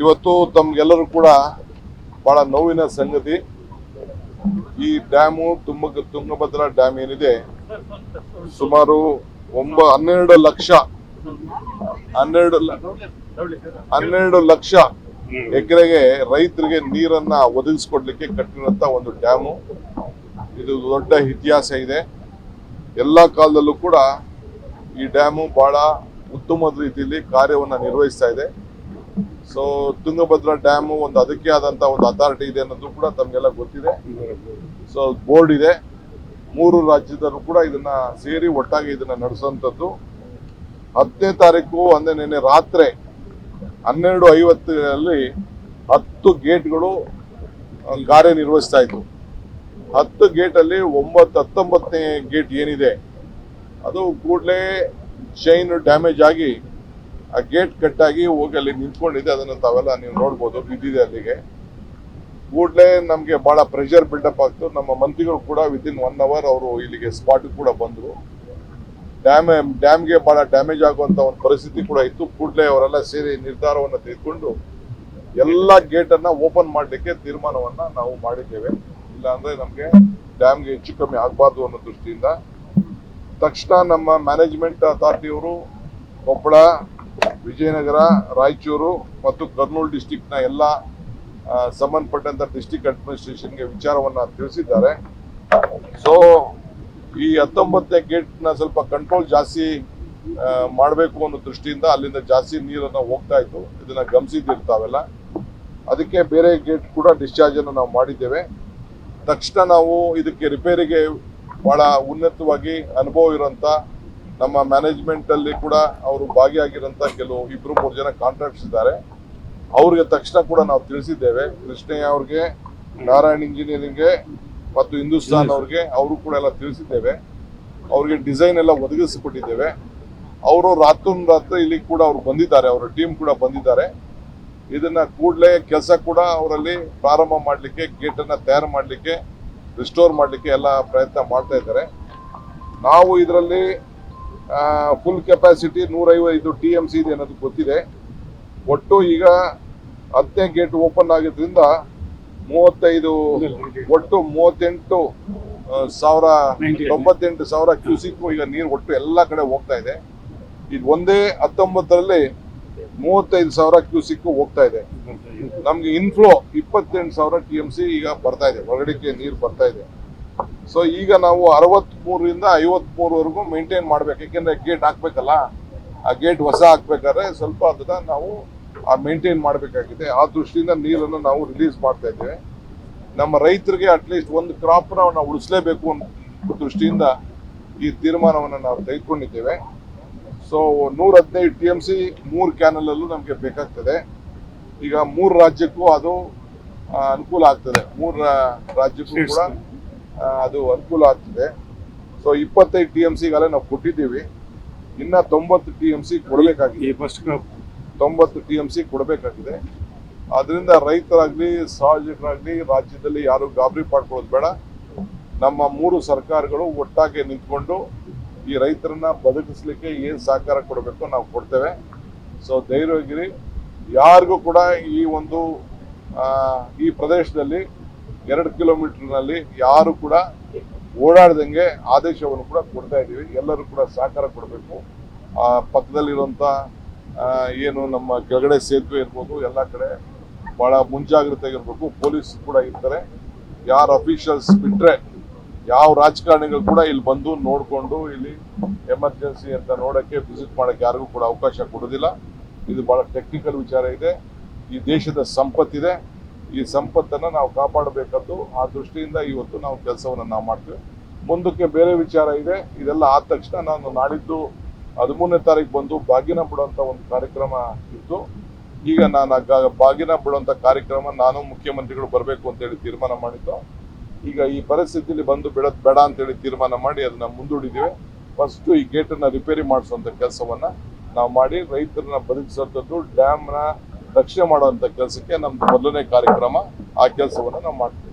ಇವತ್ತು ತಮ್ಗೆಲ್ಲರೂ ಕೂಡ ಬಹಳ ನೋವಿನ ಸಂಗತಿ. ಈ ಡ್ಯಾಮು ತುಂಗಭದ್ರಾ ಡ್ಯಾಮ್ ಏನಿದೆ, ಸುಮಾರು 12 ಲಕ್ಷ ಎಕರೆಗೆ ರೈತರಿಗೆ ನೀರನ್ನ ಒದಗಿಸ್ಕೊಡ್ಲಿಕ್ಕೆ ಕಟ್ಟಿರುವಂತ ಒಂದು ಡ್ಯಾಮು. ಇದು ದೊಡ್ಡ ಇತಿಹಾಸ ಇದೆ. ಎಲ್ಲಾ ಕಾಲದಲ್ಲೂ ಕೂಡ ಈ ಡ್ಯಾಮು ಬಹಳ ಉತ್ತಮವಾದ ರೀತಿಯಲ್ಲಿ ಕಾರ್ಯವನ್ನ ನಿರ್ವಹಿಸ್ತಾ ಇದೆ. ಸೊ ತುಂಗಭದ್ರಾ ಡ್ಯಾಮು ಅದಕ್ಕೆ ಆದಂತ ಒಂದು ಅಥಾರಿಟಿ ಇದೆ ಅನ್ನೋದು ಕೂಡ ತಮಗೆಲ್ಲ ಗೊತ್ತಿದೆ. ಸೊ ಬೋರ್ಡ್ ಇದೆ, 3 ರಾಜ್ಯದಲ್ಲೂ ಕೂಡ ಇದನ್ನ ಸೇರಿ ಒಟ್ಟಾಗಿ ಇದನ್ನ ನಡೆಸುವಂಥದ್ದು. 10ನೇ ತಾರೀಕು ಅಂದ್ರೆ ನಿನ್ನೆ ರಾತ್ರಿ 12:50 10 ಗೇಟ್ಗಳು ಕಾರ್ಯನಿರ್ವಹಿಸ್ತಾ ಇತ್ತು. 10 ಗೇಟ್ ಅಲ್ಲಿ 19ನೇ ಗೇಟ್ ಏನಿದೆ ಅದು ಕೂಡಲೇ ಚೈನ್ ಡ್ಯಾಮೇಜ್ ಆಗಿ ಆ ಗೇಟ್ ಕಟ್ಟಾಗಿ ಹೋಗಿ ಅಲ್ಲಿ ನಿಂತ್ಕೊಂಡಿದೆ. ಅದನ್ನ ತಾವೆಲ್ಲ ನೀವು ನೋಡ್ಬೋದು, ಬಿದ್ದಿದೆ ಅಲ್ಲಿಗೆ. ಕೂಡಲೇ ನಮ್ಗೆ ಬಹಳ ಪ್ರೆಷರ್ ಬಿಲ್ಡಪ್ ಆಗ್ತು. ನಮ್ಮ ಮಂತ್ರಿಗಳು ಕೂಡ ವಿತಿನ್ 1 ಅವರ್ ಅವರು ಇಲ್ಲಿಗೆ ಸ್ಪಾಟ್ ಕೂಡ ಬಂದ್ರು. ಡ್ಯಾಮ್ಗೆ ಬಹಳ ಡ್ಯಾಮೇಜ್ ಆಗುವಂತ ಒಂದು ಪರಿಸ್ಥಿತಿ ಕೂಡ ಇತ್ತು. ಕೂಡಲೇ ಅವರೆಲ್ಲ ಸೇರಿ ನಿರ್ಧಾರವನ್ನ ತೆಗೆದುಕೊಂಡು ಎಲ್ಲ ಗೇಟ್ ಅನ್ನ ಓಪನ್ ಮಾಡ್ಲಿಕ್ಕೆ ತೀರ್ಮಾನವನ್ನ ನಾವು ಮಾಡಿದ್ದೇವೆ. ಇಲ್ಲ ಅಂದ್ರೆ ನಮ್ಗೆ ಡ್ಯಾಮ್ಗೆ ಹೆಚ್ಚು ಕಮ್ಮಿ ಆಗಬಾರ್ದು ಅನ್ನೋ ದೃಷ್ಟಿಯಿಂದ ತಕ್ಷಣ ನಮ್ಮ ಮ್ಯಾನೇಜ್ಮೆಂಟ್ ಅಥಾರಿಟಿಯವರು ಕೊಪ್ಪಳ, ವಿಜಯನಗರ, ರಾಯಚೂರು ಮತ್ತು ಕರ್ನೂಲ್ ಡಿಸ್ಟಿಕ್ ನ ಎಲ್ಲ ಸಂಬಂಧಪಟ್ಟಂತ ಡಿಸ್ಟಿಕ್ ಅಡ್ಮಿನಿಸ್ಟ್ರೇಷನ್ಗೆ ವಿಚಾರವನ್ನ ತಿಳಿಸಿದ್ದಾರೆ. ಸೊ ಈ 19ನೇ ಗೇಟ್ ನ ಸ್ವಲ್ಪ ಕಂಟ್ರೋಲ್ ಜಾಸ್ತಿ ಮಾಡಬೇಕು ಅನ್ನೋ ದೃಷ್ಟಿಯಿಂದ ಅಲ್ಲಿಂದ ಜಾಸ್ತಿ ನೀರನ್ನ ಹೋಗ್ತಾ ಇತ್ತು. ಇದನ್ನ ಗಮನಿಸಿರ್ತಾವೆಲ್ಲ. ಅದಕ್ಕೆ ಬೇರೆ ಗೇಟ್ ಕೂಡ ಡಿಸ್ಚಾರ್ಜ್ ಅನ್ನು ನಾವು ಮಾಡಿದ್ದೇವೆ. ತಕ್ಷಣ ನಾವು ಇದಕ್ಕೆ ರಿಪೇರಿಗೆ ಬಹಳ ಉನ್ನತವಾಗಿ ಅನುಭವ ಇರುವಂತ ನಮ್ಮ ಮ್ಯಾನೇಜ್ಮೆಂಟ್ ಅಲ್ಲಿ ಕೂಡ ಅವರು ಭಾಗಿಯಾಗಿರೋಂಥ ಕೆಲವು 2-3 ಜನ ಕಾಂಟ್ರಾಕ್ಟ್ಸ್ ಇದ್ದಾರೆ. ಅವ್ರಿಗೆ ತಕ್ಷಣ ಕೂಡ ನಾವು ತಿಳಿಸಿದ್ದೇವೆ. ಕೃಷ್ಣಯ್ಯ ಅವ್ರಿಗೆ, ನಾರಾಯಣ್ ಇಂಜಿನಿಯರಿಂಗ್ಗೆ ಮತ್ತು ಹಿಂದೂಸ್ತಾನ್ ಅವ್ರಿಗೆ ಅವರು ಕೂಡ ಎಲ್ಲ ತಿಳಿಸಿದ್ದೇವೆ. ಅವ್ರಿಗೆ ಡಿಸೈನ್ ಎಲ್ಲ ಒದಗಿಸಿಕೊಟ್ಟಿದ್ದೇವೆ. ಅವರು ರಾತ್ರಿ ಇಲ್ಲಿ ಕೂಡ ಅವ್ರು ಬಂದಿದ್ದಾರೆ, ಅವರ ಟೀಮ್ ಕೂಡ ಬಂದಿದ್ದಾರೆ. ಇದನ್ನ ಕೂಡಲೇ ಕೆಲಸ ಕೂಡ ಅವರಲ್ಲಿ ಪ್ರಾರಂಭ ಮಾಡಲಿಕ್ಕೆ, ಗೇಟ್ ಅನ್ನ ತಯಾರು ಮಾಡಲಿಕ್ಕೆ, ರಿಸ್ಟೋರ್ ಮಾಡಲಿಕ್ಕೆ ಎಲ್ಲ ಪ್ರಯತ್ನ ಮಾಡ್ತಾ ಇದ್ದಾರೆ. ನಾವು ಇದರಲ್ಲಿ ಫುಲ್ ಕೆಪಾಸಿಟಿ 105 TMC ಇದೆ ಅನ್ನೋದು ಗೊತ್ತಿದೆ. ಒಟ್ಟು ಈಗ 10ನೇ ಗೇಟ್ ಓಪನ್ ಆಗಿದ್ರಿಂದ 38 ಒಟ್ಟು 98,000 ಕ್ಯೂಸಿಕ್ ಈಗ ನೀರು ಒಟ್ಟು ಎಲ್ಲ ಕಡೆ ಹೋಗ್ತಾ ಇದೆ. ಇದು ಒಂದೇ 19ರಲ್ಲಿ 35,000 ಕ್ಯೂಸಿಕ್ ಹೋಗ್ತಾ ಇದೆ. ನಮ್ಗೆ ಇನ್ಫ್ಲೋ 28,000 TMC ಈಗ ಬರ್ತಾ ಇದೆ, ಹೊರಗಡೆಗೆ ನೀರು ಬರ್ತಾ ಇದೆ. ಸೊ ಈಗ ನಾವು 63ರಿಂದ 53ವರೆಗೂ ಮೇಂಟೈನ್ ಮಾಡ್ಬೇಕು. ಯಾಕೆಂದ್ರೆ ಗೇಟ್ ಹಾಕ್ಬೇಕಲ್ಲ, ಆ ಗೇಟ್ ಹೊಸ ಹಾಕ್ಬೇಕಾದ್ರೆ ಸ್ವಲ್ಪ ಅದನ್ನ ನಾವು ಮೇಂಟೈನ್ ಮಾಡಬೇಕಾಗಿದೆ. ಆ ದೃಷ್ಟಿಯಿಂದ ನೀರನ್ನು ನಾವು ರಿಲೀಸ್ ಮಾಡ್ತಾ ಇದ್ದೇವೆ. ನಮ್ಮ ರೈತರಿಗೆ ಅಟ್ಲೀಸ್ಟ್ ಒಂದು ಕ್ರಾಪ್ ನಾವು ಉಳಿಸಲೇಬೇಕು ಅನ್ನೋ ದೃಷ್ಟಿಯಿಂದ ಈ ತೀರ್ಮಾನವನ್ನು ನಾವು ತೆಗೆದುಕೊಂಡಿದ್ದೇವೆ. ಸೊ 115 TMC 3 ಕ್ಯಾನಲ್ ಅಲ್ಲೂ ನಮಗೆ ಬೇಕಾಗ್ತದೆ. ಈಗ 3 ರಾಜ್ಯಕ್ಕೂ ಅದು ಅನುಕೂಲ ಆಗ್ತದೆ. 3 ರಾಜ್ಯಕ್ಕೂ ಕೂಡ ಅದು ಅನುಕೂಲ ಆಗ್ತದೆ. ಸೊ 25 TMC ಗಾಲ ನಾವು ಕೊಟ್ಟಿದ್ದೀವಿ. ಇನ್ನ 90 TMC ಕೊಡಬೇಕಾಗಿದೆ. 90 TMC ಕೊಡಬೇಕಾಗಿದೆ. ಅದರಿಂದ ರೈತರಾಗ್ಲಿ, ಸಾರ್ವಜನಿಕರಾಗ್ಲಿ, ರಾಜ್ಯದಲ್ಲಿ ಯಾರು ಗಾಬರಿ ಪಡ್ಕೊಳ್ಳೋದು ಬೇಡ. ನಮ್ಮ 3 ಸರ್ಕಾರಗಳು ಒಟ್ಟಾಗಿ ನಿಂತ್ಕೊಂಡು ಈ ರೈತರನ್ನ ಬದುಕಿಸ್ಲಿಕ್ಕೆ ಏನ್ ಸಹಕಾರ ಕೊಡಬೇಕು ನಾವು ಕೊಡ್ತೇವೆ. ಸೊ ಧೈರ್ಯವಾಗಿರಿ. ಯಾರಿಗೂ ಕೂಡ ಈ ಪ್ರದೇಶದಲ್ಲಿ 2 ಕಿಲೋಮೀಟರ್ನಲ್ಲಿ ಯಾರು ಕೂಡ ಓಡಾಡದಂಗೆ ಆದೇಶವನ್ನು ಕೂಡ ಕೊಡ್ತಾ ಇದ್ದೀವಿ. ಎಲ್ಲರೂ ಕೂಡ ಸಹಕಾರ ಕೊಡಬೇಕು. ಪಕ್ಕದಲ್ಲಿರುವಂತ ಏನು ನಮ್ಮ ಕೆಳಗಡೆ ಸೇತುವೆ ಇರ್ಬೋದು, ಎಲ್ಲ ಕಡೆ ಬಹಳ ಮುಂಜಾಗ್ರತೆಯಾಗಿರ್ಬೇಕು. ಪೊಲೀಸ್ ಕೂಡ ಇರ್ತಾರೆ. ಯಾರು ಅಫಿಷಿಯಲ್ಸ್ ಬಿಟ್ರೆ ಯಾವ ರಾಜಕಾರಣಿಗಳು ಕೂಡ ಇಲ್ಲಿ ಬಂದು ನೋಡ್ಕೊಂಡು ಇಲ್ಲಿ ಎಮರ್ಜೆನ್ಸಿ ಅಂತ ನೋಡಕ್ಕೆ, ವಿಸಿಟ್ ಮಾಡಕ್ಕೆ ಯಾರಿಗೂ ಕೂಡ ಅವಕಾಶ ಕೊಡೋದಿಲ್ಲ. ಇದು ಬಹಳ ಟೆಕ್ನಿಕಲ್ ವಿಚಾರ ಇದೆ. ಈ ದೇಶದ ಸಂಪತ್ತಿದೆ. ಈ ಸಂಪತ್ತನ್ನ ನಾವು ಕಾಪಾಡಬೇಕಾದ್ದು. ಆ ದೃಷ್ಟಿಯಿಂದ ಇವತ್ತು ನಾವು ಕೆಲಸವನ್ನು ನಾವು ಮಾಡ್ತೇವೆ. ಮುಂದಕ್ಕೆ ಬೇರೆ ವಿಚಾರ ಇದೆ. ಇದೆಲ್ಲ ಆದ ತಕ್ಷಣ ನಾನು ನಾಡಿದ್ದು 13ನೇ ತಾರೀಕು ಬಂದು ಬಾಗಿನ ಬಿಡುವಂತ ಒಂದು ಕಾರ್ಯಕ್ರಮ ಇತ್ತು. ಈಗ ನಾನು ಬಾಗಿನ ಬಿಡುವಂತ ಕಾರ್ಯಕ್ರಮ ನಾನು ಮುಖ್ಯಮಂತ್ರಿಗಳು ಬರಬೇಕು ಅಂತೇಳಿ ತೀರ್ಮಾನ ಮಾಡಿದ್ದು. ಈಗ ಈ ಪರಿಸ್ಥಿತಿಯಲ್ಲಿ ಬಂದು ಬಿಡೋದು ಬೇಡ ಅಂತೇಳಿ ತೀರ್ಮಾನ ಮಾಡಿ ಅದನ್ನ ಮುಂದೂಡಿದ್ದೇವೆ. ಫಸ್ಟ್ ಈ ಗೇಟನ್ನ ರಿಪೇರಿ ಮಾಡಿಸುವಂತ ಕೆಲಸವನ್ನ ನಾವು ಮಾಡಿ ರೈತರನ್ನ ಬದುಕಿಸುವಂಥದ್ದು, ಡ್ಯಾಮ್ನ ರಕ್ಷಣೆ ಮಾಡುವಂತ ಕೆಲಸಕ್ಕೆ ನಮ್ದು ಮೊದಲನೇ ಕಾರ್ಯಕ್ರಮ. ಆ ಕೆಲಸವನ್ನ ನಾವು ಮಾಡ್ತೀವಿ.